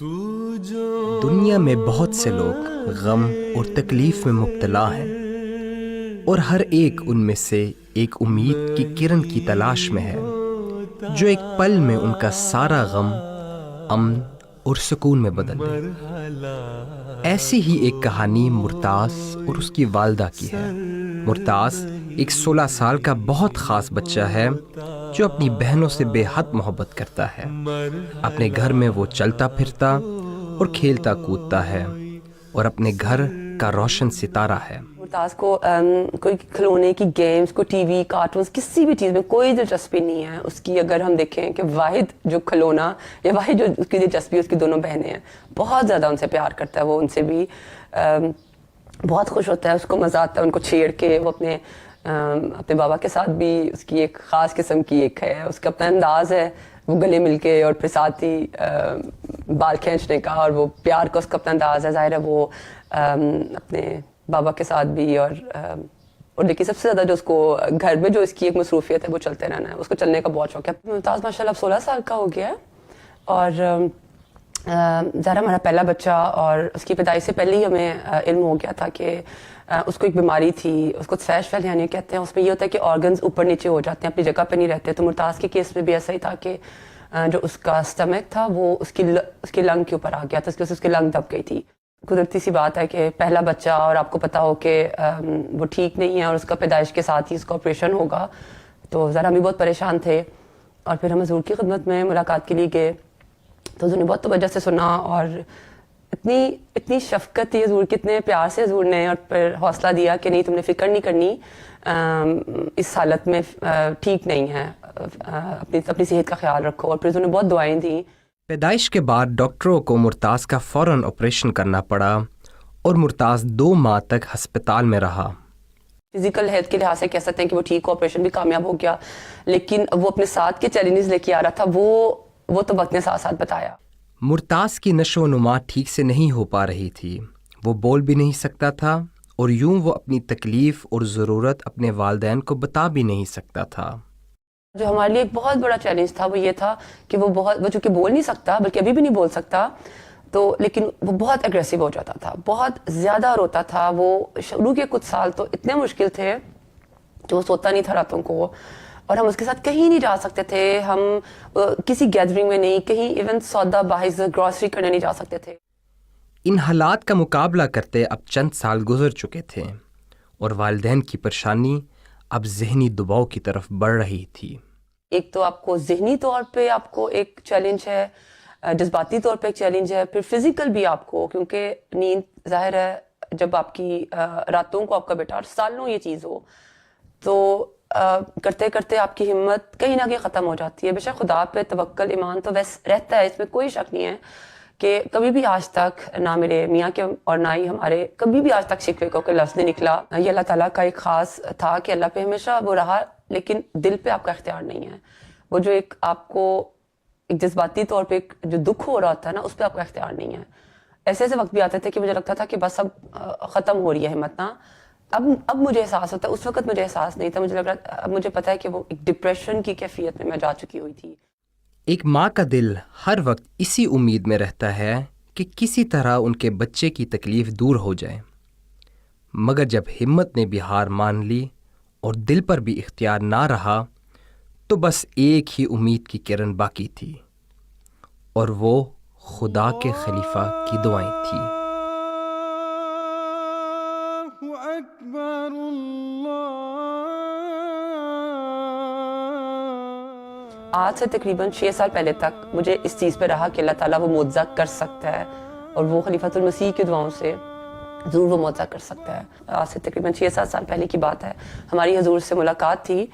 دنیا میں بہت سے لوگ غم اور تکلیف میں مبتلا ہیں، اور ہر ایک ان میں سے ایک امید کی کرن کی تلاش میں ہے جو ایک پل میں ان کا سارا غم امن اور سکون میں بدل دے۔ ایسی ہی ایک کہانی مرتاز اور اس کی والدہ کی ہے۔ مرتاز ایک 16 سال کا بہت خاص بچہ ہے جو اپنی بہنوں سے بے حد محبت کرتا ہے۔ اپنے گھر میں وہ چلتا پھرتا اور کھیلتا کودتا ہے اور اپنے گھر کا روشن ستارہ ہے۔ مرتاز کو کوئی کھلونے کی گیمز، کوئی ٹی وی، کارٹونز، کسی بھی چیز میں کوئی دلچسپی نہیں ہے اس کی۔ اگر ہم دیکھیں کہ واحد جو کھلونا یا واحد جو اس کی دلچسپی اس کی دونوں بہنیں ہیں، بہت زیادہ ان سے پیار کرتا ہے وہ، ان سے بھی بہت خوش ہوتا ہے، اس کو مزہ آتا ہے ان کو چھیڑ کے۔ وہ اپنے بابا کے ساتھ بھی اس کی ایک خاص قسم کی ایک ہے، اس کا اپنا انداز ہے، وہ گلے مل کے اور پھر ساتھ ہی بال کھینچنے کا، اور وہ پیار کا اس کا اپنا انداز ہے۔ ظاہر ہے وہ اپنے بابا کے ساتھ بھی اور لیکن سب سے زیادہ جو اس کو گھر میں جو اس کی ایک مصروفیت ہے وہ چلتے رہنا ہے، اس کو چلنے کا بہت شوق ہے۔ ممتاز ماشاء اللہ 16 سال کا ہو گیا ہے، اور ظاہر ہمارا پہلا بچہ، اور اس کی پیدائش سے پہلے ہی ہمیں علم ہو گیا تھا کہ اس کو ایک بیماری تھی، اس کو سفید فیلیانیا کہتے ہیں۔ اس میں یہ ہوتا ہے کہ آرگنز اوپر نیچے ہو جاتے ہیں، اپنی جگہ پہ نہیں رہتے۔ تو مرتاز کے کیس میں بھی ایسا ہی تھا کہ جو اس کا سٹمک تھا وہ اس کی لنگ کے اوپر آ گیا تھا، اس کی لنگ دب گئی تھی۔ قدرتی سی بات ہے کہ پہلا بچہ اور آپ کو پتہ ہو کہ وہ ٹھیک نہیں ہے اور اس کا پیدائش کے ساتھ ہی اس کا آپریشن ہوگا، تو ذرا ہم بھی بہت پریشان تھے۔ اور پھر ہم حضور کی خدمت میں ملاقات کے لیے گئے تو حضور نے بہت توجہ سے سنا، اور اتنی شفقت تھی حضور کی، اتنے پیار سے حضور نے اور پھر حوصلہ دیا کہ نہیں، تم نے فکر نہیں کرنی، اس حالت میں ٹھیک نہیں ہے، اپنی صحت کا خیال رکھو۔ اور پھر حضور نے بہت دعائیں دیں۔ پیدائش کے بعد ڈاکٹروں کو مرتاز کا فوراً آپریشن کرنا پڑا اور مرتاز 2 ماہ تک ہسپتال میں رہا۔ فزیکل ہیلتھ کے لحاظ سے کہہ سکتے ہیں کہ وہ ٹھیک ہو، آپریشن بھی کامیاب ہو گیا، لیکن وہ اپنے ساتھ کے چیلنجز لے کے آ رہا تھا، وہ تو وقت نے ساتھ ساتھ بتایا۔ مرتاز کی نشو و نما ٹھیک سے نہیں ہو پا رہی تھی، وہ بول بھی نہیں سکتا تھا، اور یوں وہ اپنی تکلیف اور ضرورت اپنے والدین کو بتا بھی نہیں سکتا تھا۔ جو ہمارے لیے ایک بہت بڑا چیلنج تھا وہ یہ تھا کہ وہ چونکہ بول نہیں سکتا، بلکہ ابھی بھی نہیں بول سکتا، تو لیکن وہ بہت اگریسو ہو جاتا تھا، بہت زیادہ روتا تھا۔ وہ شروع کے کچھ سال تو اتنے مشکل تھے کہ وہ سوتا نہیں تھا راتوں کو، اور ہم اس کے ساتھ کہیں نہیں جا سکتے تھے، ہم کسی گیدرنگ میں نہیں، کہیں ایون سودا باہر گروسری کرنے نہیں جا سکتے تھے۔ ان حالات کا مقابلہ کرتے اب چند سال گزر چکے تھے، اور والدین کی پریشانی اب ذہنی دباؤ کی طرف بڑھ رہی تھی۔ ایک تو آپ کو ذہنی طور پہ آپ کو ایک چیلنج ہے، جذباتی طور پہ ایک چیلنج ہے، پھر فزیکل بھی آپ کو، کیونکہ نیند ظاہر ہے جب آپ کی راتوں کو آپ کا بیٹا سالوں یہ چیز ہو تو کرتے کرتے آپ کی ہمت کہیں نہ کہیں ختم ہو جاتی ہے۔ بے شک خدا پہ توکل ایمان تو ویسے رہتا ہے، اس میں کوئی شک نہیں ہے کہ کبھی بھی آج تک نہ میرے میاں کے اور نہ ہی ہمارے کبھی بھی آج تک شکوے کا کوئی لفظ نہیں نکلا۔ یہ اللہ تعالیٰ کا ایک خاص تھا کہ اللہ پہ ہمیشہ وہ رہا، لیکن دل پہ آپ کا اختیار نہیں ہے۔ وہ جو ایک آپ کو ایک جذباتی طور پہ جو دکھ ہو رہا ہوتا ہے نا، اس پہ آپ کا اختیار نہیں ہے۔ ایسے وقت بھی آتے تھے کہ مجھے لگتا تھا کہ بس اب ختم ہو رہی ہے ہمت نا۔ اب مجھے احساس ہوتا ہے، اس وقت مجھے احساس نہیں تھا، مجھے لگ رہا اب مجھے پتا ہے کہ وہ ایک ڈپریشن کی کیفیت میں جا چکی ہوئی تھی۔ ایک ماں کا دل ہر وقت اسی امید میں رہتا ہے کہ کسی طرح ان کے بچے کی تکلیف دور ہو جائے، مگر جب ہمت نے بھی ہار مان لی اور دل پر بھی اختیار نہ رہا تو بس ایک ہی امید کی کرن باقی تھی، اور وہ خدا کے خلیفہ کی دعائیں تھیں۔ آج سے تقریباً 6 سال پہلے تک مجھے اس چیز پہ رہا کہ اللہ تعالیٰ وہ معجزہ کر سکتا ہے، اور وہ خلیفۃ المسیح کی دعاؤں سے ضرور وہ معجزہ کر سکتا ہے۔ آج سے تقریباً 6-7 سال پہلے کی بات ہے، ہماری حضور سے ملاقات تھی،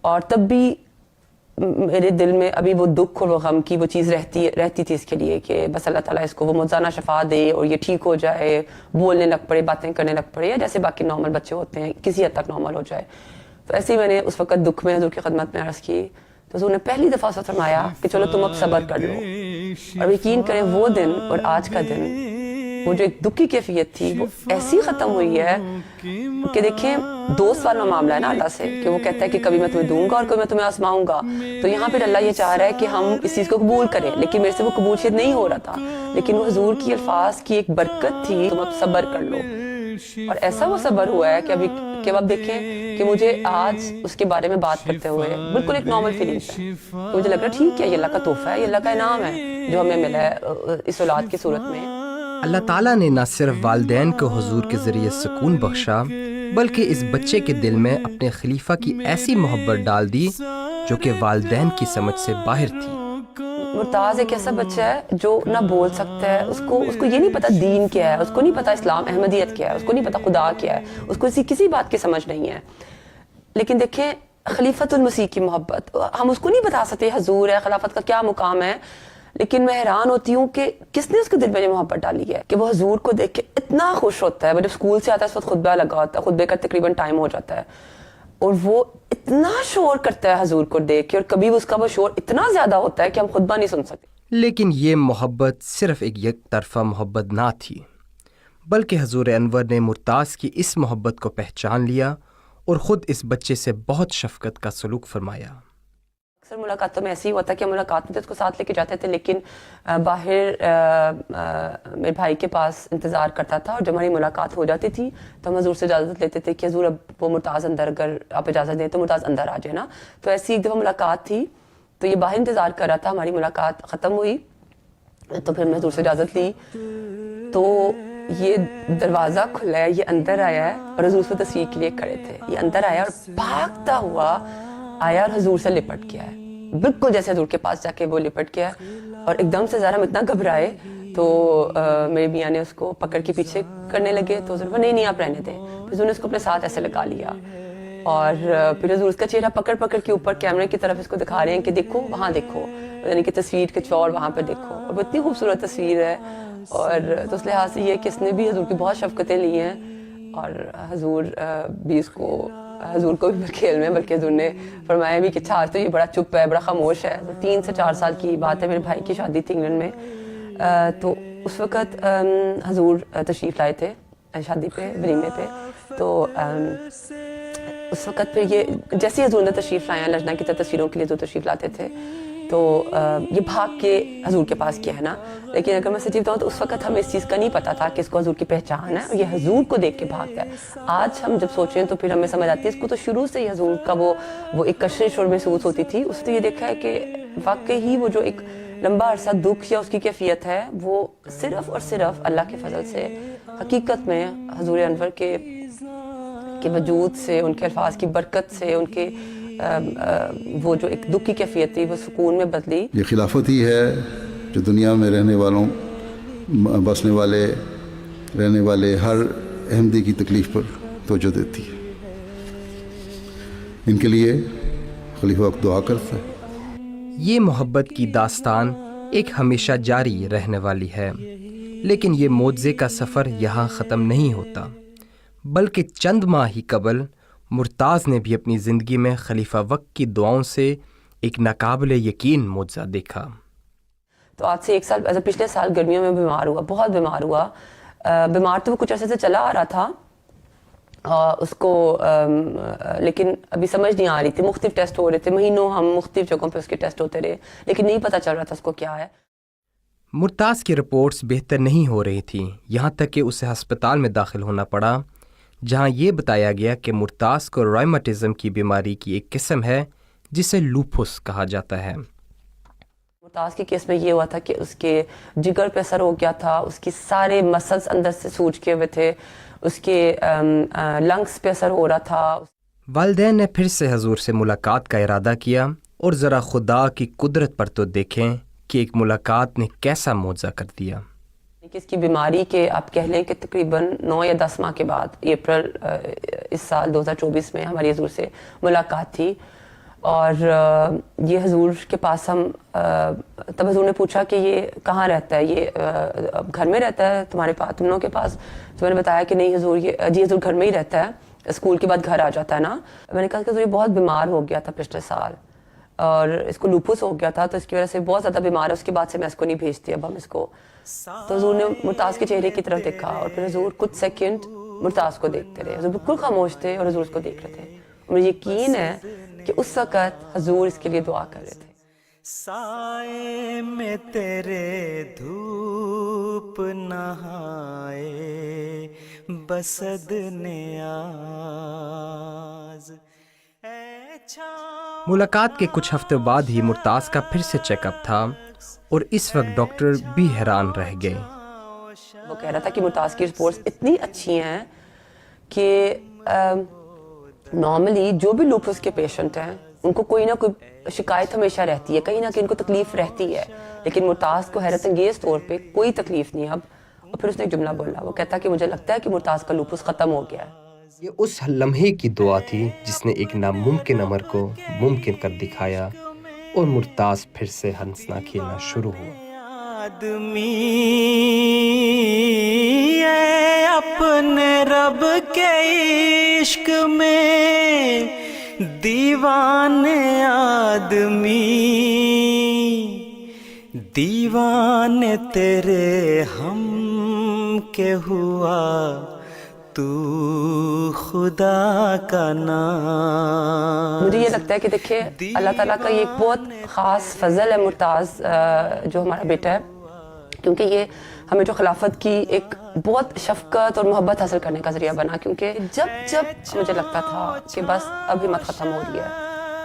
اور تب بھی میرے دل میں ابھی وہ دکھ اور وہ غم کی وہ چیز رہتی تھی اس کے لیے کہ بس اللہ تعالیٰ اس کو وہ موجزانہ شفا دے اور یہ ٹھیک ہو جائے، بولنے لگ پڑے، باتیں کرنے لگ پڑے، یا جیسے باقی نارمل بچے ہوتے ہیں کسی حد تک نارمل ہو جائے۔ تو ایسے ہی میں نے اس وقت دکھ میں حضور کی خدمت میں عرض کی، تو حضور نے پہلی دفعہ فرمایا کہ چلو تم اب صبر کر لو، اور یقین کریں وہ دن اور آج کا دن وہ جو ایک دکھ کی کیفیت تھی وہ ایسی ختم ہوئی ہے کہ دیکھیں 2 سوال میں معاملہ ہے نا اللہ سے کہ وہ کہتا ہے کہ کبھی میں تمہیں دوں گا اور کبھی میں تمہیں آزماؤں گا. تو یہاں پہ اللہ یہ چاہ رہا ہے کہ ہم اس چیز کو قبول کریں, لیکن میرے سے وہ قبول شاید نہیں ہو رہا تھا, لیکن وہ حضور کی الفاظ کی ایک برکت تھی, تم اب صبر کر لو. اور ایسا وہ صبر ہوا ہے کہ اب دیکھیں کہ مجھے آج اس کے بارے میں بات کرتے ہوئے بالکل ایک نارمل فیلنگس ہے. مجھے لگ رہا ٹھیک ہے, یہ اللہ کا تحفہ ہے, یہ اللہ کا انعام ہے جو ہمیں ملا ہے اس اولاد کی صورت میں. اللہ تعالیٰ نے نہ صرف والدین کو حضور کے ذریعے سکون بخشا بلکہ اس بچے کے دل میں اپنے خلیفہ کی ایسی محبت ڈال دی جو کہ والدین کی سمجھ سے باہر تھی. مرتاز ایک ایسا بچہ ہے جو نہ بول سکتا ہے, اس کو یہ نہیں پتا دین کیا ہے, اس کو نہیں پتا اسلام احمدیت کیا ہے, اس کو نہیں پتا خدا کیا ہے, اس کو کسی بات کی سمجھ نہیں ہے. لیکن دیکھیں خلیفۃ المسیح کی محبت ہم اس کو نہیں بتا سکتے حضور ہے, خلافت کا کیا مقام ہے, لیکن میں حیران ہوتی ہوں کہ کس نے اس کے دل میں یہ محبت ڈالی ہے کہ وہ حضور کو دیکھ کے اتنا خوش ہوتا ہے. وہ جب اسکول سے آتا ہے اس وقت خطبہ لگا ہوتا ہے, خطبے کا تقریباً ٹائم ہو جاتا ہے اور وہ اتنا شور کرتا ہے حضور کو دیکھ کے, اور کبھی اس کا وہ شور اتنا زیادہ ہوتا ہے کہ ہم خطبہ نہیں سن سکتے. لیکن یہ محبت صرف ایک یک طرفہ محبت نہ تھی بلکہ حضور انور نے مرتاز کی اس محبت کو پہچان لیا اور خود اس بچے سے بہت شفقت کا سلوک فرمایا. اکثر ملاقاتوں میں ایسے ہی ہوتا ہے کہ ہم ملاقات میں اس کو ساتھ لے کے جاتے تھے, لیکن باہر میرے بھائی کے پاس انتظار کرتا تھا, اور جب ہماری ملاقات ہو جاتی تھی تو ہم حضور سے اجازت لیتے تھے کہ حضور اب وہ مرتاز اندر, اگر آپ اجازت دیں تو مرتاز اندر آ جائے نا. تو ایسی ایک دفعہ ملاقات تھی تو یہ باہر انتظار کر رہا تھا, ہماری ملاقات ختم ہوئی تو پھر میں حضور سے اجازت لی تو یہ دروازہ کھلا ہے, یہ اندر آیا ہے اور حضور سے تصویر کے لیے کھڑے تھے. یہ اندر آیا اور بھاگتا ہوا آیا اور حضور سے لپٹ گیا ہے, بالکل جیسے حضور کے پاس جا کے وہ لپٹ گیا. اور ایک دم سے ذرا ہم اتنا گھبرائے تو میرے میاں نے اس کو پکڑ کے پیچھے کرنے لگے تو حضور نہیں آپ رہنے دیں. حضور نے اس کو اپنے ساتھ ایسے لگا لیا اور پھر حضور اس کا چہرہ پکڑ کے اوپر کیمرے کی طرف اس کو دکھا رہے ہیں کہ دیکھو وہاں دیکھو, یعنی کہ تصویر کچھ اور وہاں پہ دیکھو. اور وہ اتنی خوبصورت تصویر ہے, اور تو اس لحاظ سے یہ کہ اس نے بھی حضور کی بہت شفقتیں لی ہیں, اور حضور بھی اس کو حضور کو بھی کھیل میں, بلکہ حضور نے فرمایا بھی کہ اچھا آج تو یہ بڑا چپ ہے, بڑا خاموش ہے. 3 سے 4 سال کی بات ہے, میرے بھائی کی شادی تھی انگلینڈ میں, تو اس وقت حضور تشریف لائے تھے شادی پہ, ولیمے پہ. تو اس وقت پھر یہ جیسے حضور نے تشریف لائے ہیں, لجنا کی تصویروں کے لیے حضور تشریف لاتے تھے, تو یہ بھاگ کے حضور کے پاس کیا ہے نا. لیکن اگر میں سچی بتاؤں تو اس وقت ہمیں اس چیز کا نہیں پتا تھا کہ اس کو حضور کی پہچان ہے, اور یہ حضور کو دیکھ کے بھاگتا ہے. آج ہم جب سوچیں تو پھر ہمیں سمجھ آتی ہے اس کو تو شروع سے ہی حضور کا وہ ایک کشش اور محسوس ہوتی تھی. اس نے یہ دیکھا ہے کہ واقعی وہ جو ایک لمبا عرصہ دکھ یا اس کی کیفیت ہے وہ صرف اور صرف اللہ کے فضل سے حقیقت میں حضور انور کے وجود سے, ان کے الفاظ کی برکت سے, ان کے وہ جو ایک دکھ کی کیفیت تھی وہ سکون میں بدلی. یہ خلافت ہی ہے جو دنیا میں رہنے والوں, بسنے والے, رہنے والے ہر احمدی کی تکلیف پر توجہ دیتی ہے. ان کے لیے خلیفہ وقت دعا کرتا ہے. یہ محبت کی داستان ایک ہمیشہ جاری رہنے والی ہے, لیکن یہ معجزے کا سفر یہاں ختم نہیں ہوتا, بلکہ چند ماہ ہی قبل مرتاز نے بھی اپنی زندگی میں خلیفہ وقت کی دعاؤں سے ایک ناقابل یقین معجزہ دیکھا. تو آج سے 1 سال پچھلے سال گرمیوں میں بیمار ہوا, بہت بیمار ہوا. بیمار تو وہ کچھ عرصے سے چلا آ رہا تھا اس کو, لیکن ابھی سمجھ نہیں آ رہی تھی. مختلف ٹیسٹ ہو رہے تھے, مہینوں ہم مختلف جگہوں پہ اس کے ٹیسٹ ہوتے رہے, لیکن نہیں پتہ چل رہا تھا اس کو کیا ہے. مرتاز کی رپورٹس بہتر نہیں ہو رہی تھیں, یہاں تک کہ اسے ہسپتال میں داخل ہونا پڑا, جہاں یہ بتایا گیا کہ مرتاز کو روماٹزم کی بیماری کی ایک قسم ہے جسے لوپس کہا جاتا ہے. مرتاز کے کیس میں یہ ہوا تھا کہ اس کے جگر پہ اثر ہو گیا تھا, اس کی سارے مسلس اندر سے سوج کے ہوئے تھے, اس کے لنگس پہ اثر ہو رہا تھا. والدین نے پھر سے حضور سے ملاقات کا ارادہ کیا, اور ذرا خدا کی قدرت پر تو دیکھیں کہ ایک ملاقات نے کیسا معجزہ کر دیا. اس کی بیماری کے آپ کہہ لیں کہ تقریباً 9 یا 10 ماہ کے بعد اپریل اس سال 2024 میں ہماری حضور سے ملاقات تھی, اور یہ حضور کے پاس ہم تب حضور نے پوچھا کہ یہ کہاں رہتا ہے, یہ گھر میں رہتا ہے تمہارے پاس, تم لوگوں کے پاس؟ تو میں نے بتایا کہ نہیں حضور, یہ جی حضور گھر میں ہی رہتا ہے, اسکول کے بعد گھر آ جاتا ہے نا. میں نے کہا کہ حضور یہ بہت بیمار ہو گیا تھا پچھلے سال, اور اس کو لوپس ہو گیا تھا تو اس کی وجہ سے بہت زیادہ بیمار ہے. اس کے بعد سے میں اس کو نہیں بھیجتی اب ہم اس کو. تو حضور نے مرتاز کے چہرے کی طرف دیکھا اور پھر حضور کچھ سیکنڈ مرتاز کو دیکھتے رہے. حضور بالکل خاموش تھے اور حضور اس کو دیکھ رہے تھے. مجھے یقین ہے کہ اس وقت حضور اس کے لیے دعا کر رہے تھے. سائے میں تیرے دھوپ نہائے بسد نیاز. ملاقات کے کچھ ہفتے بعد ہی مرتاز کا پھر سے چیک اپ تھا اور اس وقت ڈاکٹر بھی حیران رہ گئے. وہ کہہ رہا تھا کہ مرتاز کی رپورٹس اتنی اچھی ہیں کہ نارملی جو بھی لوپس کے پیشنٹ ہیں ان کو کوئی نہ کوئی شکایت ہمیشہ رہتی ہے, کہیں نہ کہیں ان کو تکلیف رہتی ہے, لیکن مرتاز کو حیرت انگیز طور پہ کوئی تکلیف نہیں اب. اور پھر اس نے ایک جملہ بولا, وہ کہتا کہ مجھے لگتا ہے کہ مرتاز کا لوپس ختم ہو گیا ہے. یہ اس لمحے کی دعا تھی جس نے ایک ناممکن امر کو ممکن کر دکھایا اور مرتاز پھر سے ہنسنا کھیلنا شروع ہوا. آدمی اے اپنے رب کے عشق میں دیوانے آدمی, دیوانے تیرے ہم کے ہوا تو خدا کا نام. مجھے یہ لگتا ہے کہ دیکھیں اللہ تعالیٰ کا یہ ایک بہت خاص فضل ہے مرتاز جو ہمارا بیٹا ہے, کیونکہ یہ ہمیں جو خلافت کی ایک بہت شفقت اور محبت حاصل کرنے کا ذریعہ بنا. کیونکہ جب مجھے لگتا تھا کہ بس اب ہمت ختم ہو رہی ہے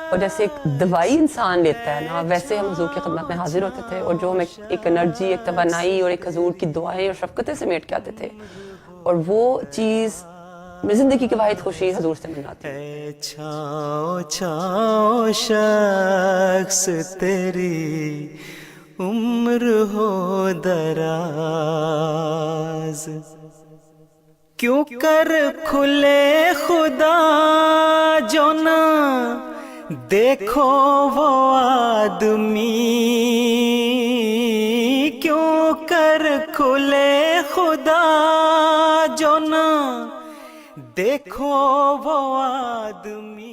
اور جیسے ایک دوائی انسان لیتا ہے نا, ویسے ہم حضور کی خدمت میں حاضر ہوتے تھے اور جو ہم ایک انرجی, ایک توانائی اور ایک حضور کی دعائیں اور شفقتیں سمیٹ کے آتے تھے, اور وہ چیز میری زندگی کی واحد خوشی حضور سے ملنا تھی. چھاؤ چھاؤ شخص تیری عمر ہو دراز, کیوں کر کھلے خدا جو نہ دیکھو وہ آدمی, کیوں کر کھلے خدا جو نہ دیکھو وہ آدمی.